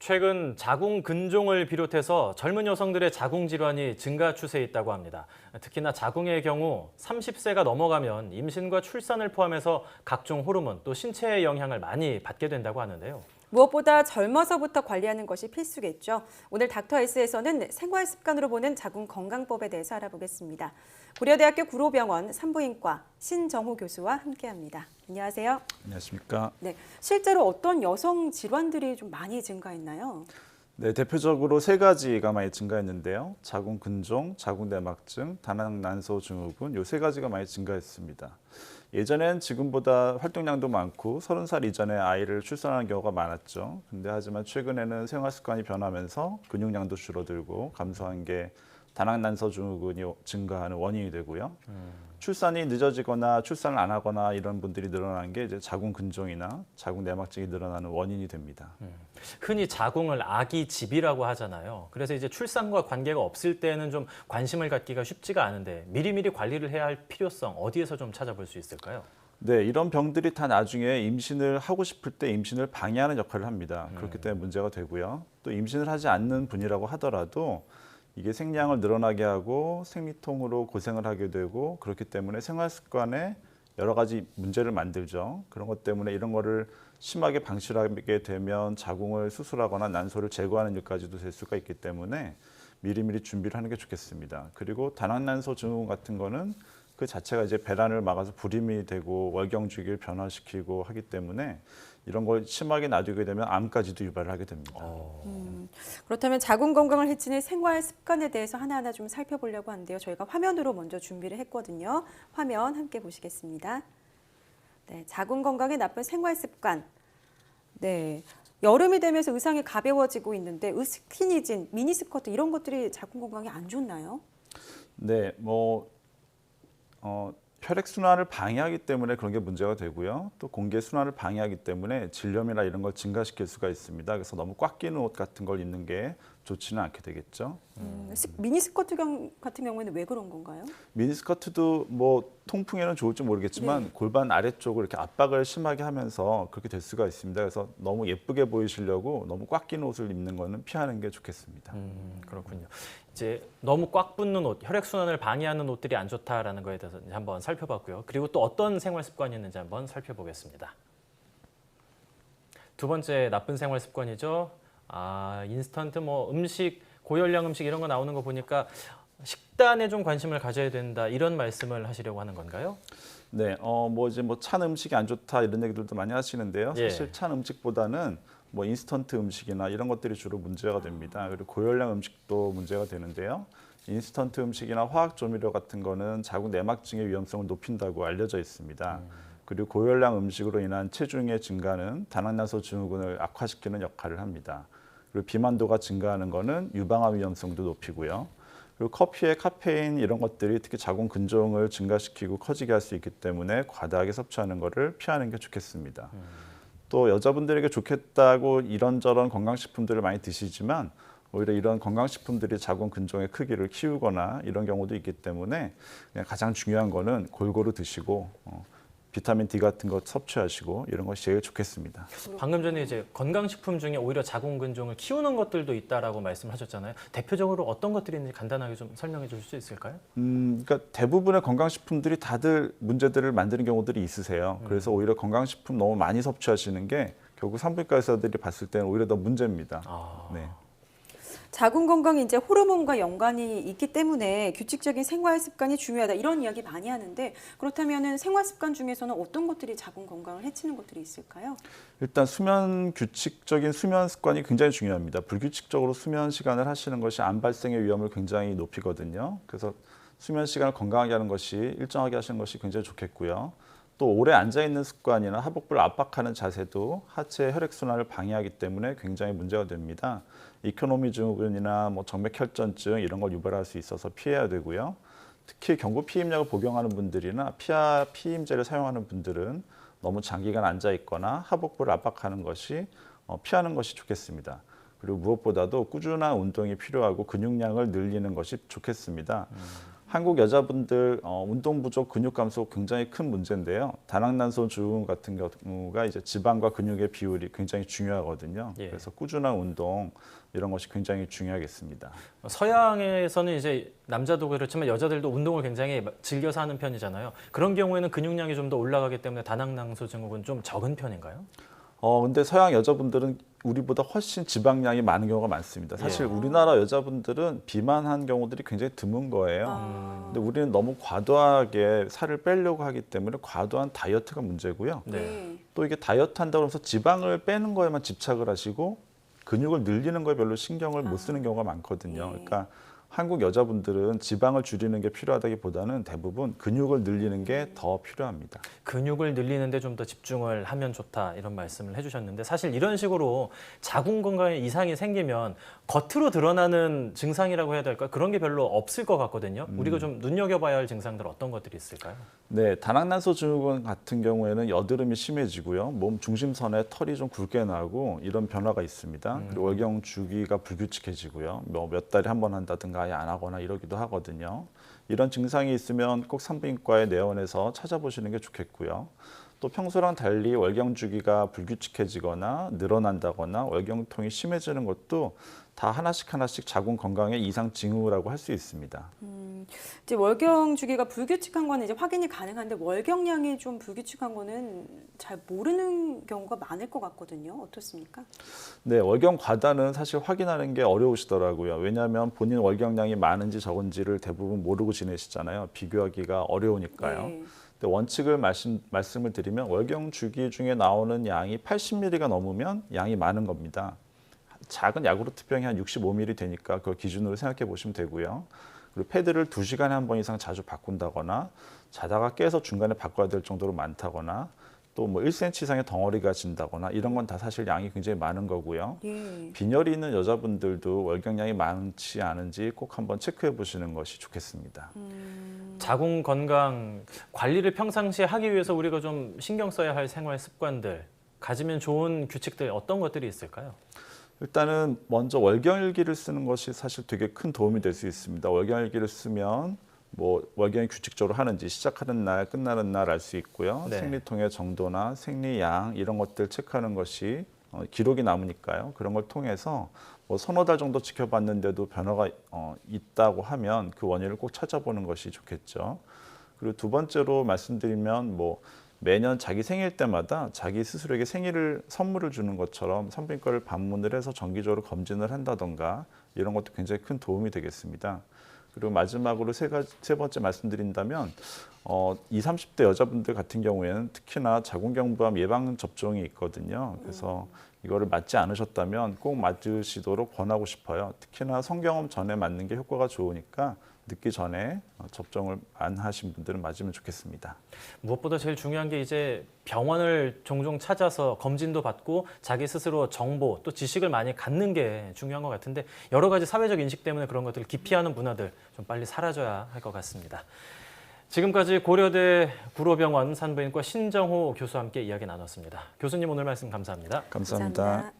최근 자궁 근종을 비롯해서 젊은 여성들의 자궁 질환이 증가 추세에 있다고 합니다. 특히나 자궁의 경우 30세가 넘어가면 임신과 출산을 포함해서 각종 호르몬 또 신체의 영향을 많이 받게 된다고 하는데요. 무엇보다 젊어서부터 관리하는 것이 필수겠죠. 오늘 닥터헬스에서는 생활 습관으로 보는 자궁 건강법에 대해서 알아보겠습니다. 고려대학교 구로병원 산부인과 신정호 교수와 함께합니다. 안녕하세요. 안녕하십니까. 네, 실제로 어떤 여성 질환들이 좀 많이 증가했나요? 네, 대표적으로 세 가지가 많이 증가했는데요. 자궁 근종, 자궁 내막증, 다낭 난소 증후군 이 세 가지가 많이 증가했습니다. 예전엔 지금보다 활동량도 많고 30살 이전에 아이를 출산하는 경우가 많았죠. 근데 하지만 최근에는 생활 습관이 변하면서 근육량도 줄어들고 감소한 게 다낭 난소 증후군이 증가하는 원인이 되고요. 출산이 늦어지거나 출산을 안 하거나 이런 분들이 늘어나는 게 이제 자궁 근종이나 자궁 내막증이 늘어나는 원인이 됩니다. 흔히 자궁을 아기 집이라고 하잖아요. 그래서 이제 출산과 관계가 없을 때는 좀 관심을 갖기가 쉽지가 않은데 미리미리 관리를 해야 할 필요성 어디에서 좀 찾아볼 수 있을까요? 네, 이런 병들이 다 나중에 임신을 하고 싶을 때 임신을 방해하는 역할을 합니다. 그렇기 때문에 문제가 되고요. 또 임신을 하지 않는 분이라고 하더라도 이게 생량을 늘어나게 하고 생리통으로 고생을 하게 되고 그렇기 때문에 생활 습관에 여러 가지 문제를 만들죠. 그런 것 때문에 이런 거를 심하게 방치하게 되면 자궁을 수술하거나 난소를 제거하는 일까지도 될 수가 있기 때문에 미리미리 준비를 하는 게 좋겠습니다. 그리고 다낭난소 증후군 같은 거는 그 자체가 이제 배란을 막아서 불임이 되고 월경주기를 변화시키고 하기 때문에 이런 걸 심하게 놔두게 되면 암까지도 유발을 하게 됩니다. 그렇다면 자궁 건강을 해치는 생활 습관에 대해서 하나하나 좀 살펴보려고 하는데요. 저희가 화면으로 먼저 준비를 했거든요. 화면 함께 보시겠습니다. 네, 자궁 건강에 나쁜 생활 습관. 네, 여름이 되면서 의상이 가벼워지고 있는데 스키니진, 미니스커트 이런 것들이 자궁 건강에 안 좋나요? 네, 혈액순환을 방해하기 때문에 그런 게 문제가 되고요. 또 공기순환을 방해하기 때문에 질염이나 이런 걸 증가시킬 수가 있습니다. 그래서 너무 꽉 끼는 옷 같은 걸 입는 게 좋지는 않게 되겠죠. 미니스커트 같은 경우에는 왜 그런 건가요? 미니스커트도 통풍에는 좋을지 모르겠지만 네. 골반 아래쪽으로 이렇게 압박을 심하게 하면서 그렇게 될 수가 있습니다. 그래서 너무 예쁘게 보이시려고 너무 꽉 끼는 옷을 입는 거는 피하는 게 좋겠습니다. 그렇군요. 이제 너무 꽉 붙는 옷, 혈액순환을 방해하는 옷들이 안 좋다라는 거에 대해서 이제 한번 살펴봤고요. 그리고 또 어떤 생활 습관이 있는지 한번 살펴보겠습니다. 두 번째 나쁜 생활 습관이죠. 인스턴트 음식, 고열량 음식 이런 거 나오는 거 보니까 식단에 좀 관심을 가져야 된다 이런 말씀을 하시려고 하는 건가요? 네, 찬 음식이 안 좋다 이런 얘기들도 많이 하시는데요. 예. 사실 찬 음식보다는 인스턴트 음식이나 이런 것들이 주로 문제가 됩니다. 그리고 고열량 음식도 문제가 되는데요. 인스턴트 음식이나 화학 조미료 같은 거는 자궁 내막증의 위험성을 높인다고 알려져 있습니다. 그리고 고열량 음식으로 인한 체중의 증가는 다낭난소 증후군을 악화시키는 역할을 합니다. 그리고 비만도가 증가하는 거는 유방암 위험성도 높이고요. 그리고 커피의 카페인 이런 것들이 특히 자궁 근종을 증가시키고 커지게 할 수 있기 때문에 과다하게 섭취하는 것을 피하는 게 좋겠습니다. 또 여자분들에게 좋겠다고 이런저런 건강식품들을 많이 드시지만 오히려 이런 건강식품들이 자궁 근종의 크기를 키우거나 이런 경우도 있기 때문에 그냥 가장 중요한 거는 골고루 드시고 비타민 D 같은 것 섭취하시고 이런 것이 제일 좋겠습니다. 방금 전에 이제 건강식품 중에 오히려 자궁 근종을 키우는 것들도 있다라고 말씀하셨잖아요. 대표적으로 어떤 것들이 있는지 간단하게 좀 설명해 주실 수 있을까요? 그러니까 대부분의 건강식품들이 다들 문제들을 만드는 경우들이 있으세요. 그래서 오히려 건강식품 너무 많이 섭취하시는 게 결국 산부인과 의사들이 봤을 때는 오히려 더 문제입니다. 네. 자궁 건강이 이제 호르몬과 연관이 있기 때문에 규칙적인 생활 습관이 중요하다 이런 이야기 많이 하는데 그렇다면 생활 습관 중에서는 어떤 것들이 자궁 건강을 해치는 것들이 있을까요? 일단 규칙적인 수면 습관이 굉장히 중요합니다. 불규칙적으로 수면 시간을 하시는 것이 암 발생의 위험을 굉장히 높이거든요. 그래서 수면 시간을 건강하게 하는 것이 일정하게 하시는 것이 굉장히 좋겠고요. 또 오래 앉아 있는 습관이나 하복부를 압박하는 자세도 하체 혈액순환을 방해하기 때문에 굉장히 문제가 됩니다. 이코노미 증후군이나 정맥혈전증 이런 걸 유발할 수 있어서 피해야 되고요. 특히 경구 피임약을 복용하는 분들이나 피임제를 사용하는 분들은 너무 장기간 앉아 있거나 하복부를 압박하는 것이 피하는 것이 좋겠습니다. 그리고 무엇보다도 꾸준한 운동이 필요하고 근육량을 늘리는 것이 좋겠습니다. 한국 여자분들 운동 부족, 근육 감소 굉장히 큰 문제인데요. 다낭난소 증후군 같은 경우가 이제 지방과 근육의 비율이 굉장히 중요하거든요. 예. 그래서 꾸준한 운동 이런 것이 굉장히 중요하겠습니다. 서양에서는 이제 남자도 그렇지만 여자들도 운동을 굉장히 즐겨서 하는 편이잖아요. 그런 경우에는 근육량이 좀 더 올라가기 때문에 다낭낭소 증후군 좀 적은 편인가요? 근데 서양 여자분들은 우리보다 훨씬 지방량이 많은 경우가 많습니다. 사실 예. 우리나라 여자분들은 비만한 경우들이 굉장히 드문 거예요. 아. 근데 우리는 너무 과도하게 살을 빼려고 하기 때문에 과도한 다이어트가 문제고요. 네. 또 이게 다이어트 한다고 해서 지방을 빼는 거에만 집착을 하시고 근육을 늘리는 거에 별로 신경을 못 쓰는 경우가 많거든요. 네. 그러니까 한국 여자분들은 지방을 줄이는 게 필요하다기보다는 대부분 근육을 늘리는 게 더 필요합니다. 근육을 늘리는데 좀 더 집중을 하면 좋다 이런 말씀을 해주셨는데 사실 이런 식으로 자궁 건강에 이상이 생기면 겉으로 드러나는 증상이라고 해야 될까 그런 게 별로 없을 것 같거든요. 우리가 좀 눈여겨봐야 할 증상들 어떤 것들이 있을까요? 네, 다낭난소 증후군 같은 경우에는 여드름이 심해지고요. 몸 중심선에 털이 좀 굵게 나고 이런 변화가 있습니다. 그리고 월경 주기가 불규칙해지고요. 몇 달에 한 번 한다든가 아예 안 하거나 이러기도 하거든요. 이런 증상이 있으면 꼭 산부인과에 내원해서 찾아보시는 게 좋겠고요. 또 평소랑 달리 월경 주기가 불규칙해지거나 늘어난다거나 월경통이 심해지는 것도 다 하나씩 자궁 건강의 이상 징후라고 할 수 있습니다. 이제 월경 주기가 불규칙한 거는 이제 확인이 가능한데 월경량이 좀 불규칙한 거는 잘 모르는 경우가 많을 것 같거든요. 어떻습니까? 네, 월경 과다는 사실 확인하는 게 어려우시더라고요. 왜냐하면 본인 월경량이 많은지 적은지를 대부분 모르고 지내시잖아요. 비교하기가 어려우니까요. 네. 근데 원칙을 말씀을 드리면 월경 주기 중에 나오는 양이 80ml가 넘으면 양이 많은 겁니다. 작은 야구르트병이 한 65ml 되니까 그걸 기준으로 생각해 보시면 되고요. 그리고 패드를 2시간에 한 번 이상 자주 바꾼다거나 자다가 깨서 중간에 바꿔야 될 정도로 많다거나 또 뭐 1cm 이상의 덩어리가 진다거나 이런 건 다 사실 양이 굉장히 많은 거고요. 예. 빈혈이 있는 여자분들도 월경량이 많지 않은지 꼭 한번 체크해 보시는 것이 좋겠습니다. 자궁 건강 관리를 평상시에 하기 위해서 우리가 좀 신경 써야 할 생활 습관들 가지면 좋은 규칙들 어떤 것들이 있을까요? 일단은 먼저 월경일기를 쓰는 것이 사실 되게 큰 도움이 될 수 있습니다. 월경일기를 쓰면 뭐 월경이 규칙적으로 하는지 시작하는 날, 끝나는 날 알 수 있고요. 네. 생리통의 정도나 생리양 이런 것들 체크하는 것이 기록이 남으니까요. 그런 걸 통해서 뭐 서너 달 정도 지켜봤는데도 변화가 있다고 하면 그 원인을 꼭 찾아보는 것이 좋겠죠. 그리고 두 번째로 말씀드리면 뭐 매년 자기 생일 때마다 자기 스스로에게 생일을 선물을 주는 것처럼 산부인과를 방문을 해서 정기적으로 검진을 한다던가 이런 것도 굉장히 큰 도움이 되겠습니다. 그리고 마지막으로 세 번째 말씀드린다면 20, 30대 여자분들 같은 경우에는 특히나 자궁경부암 예방 접종이 있거든요. 그래서 이거를 맞지 않으셨다면 꼭 맞으시도록 권하고 싶어요. 특히나 성경험 전에 맞는 게 효과가 좋으니까 늦기 전에 접종을 안 하신 분들은 맞으면 좋겠습니다. 무엇보다 제일 중요한 게 이제 병원을 종종 찾아서 검진도 받고 자기 스스로 정보 또 지식을 많이 갖는 게 중요한 것 같은데 여러 가지 사회적 인식 때문에 그런 것들을 기피하는 문화들 좀 빨리 사라져야 할 것 같습니다. 지금까지 고려대 구로병원 산부인과 신정호 교수와 함께 이야기 나눴습니다. 교수님 오늘 말씀 감사합니다. 감사합니다. 감사합니다.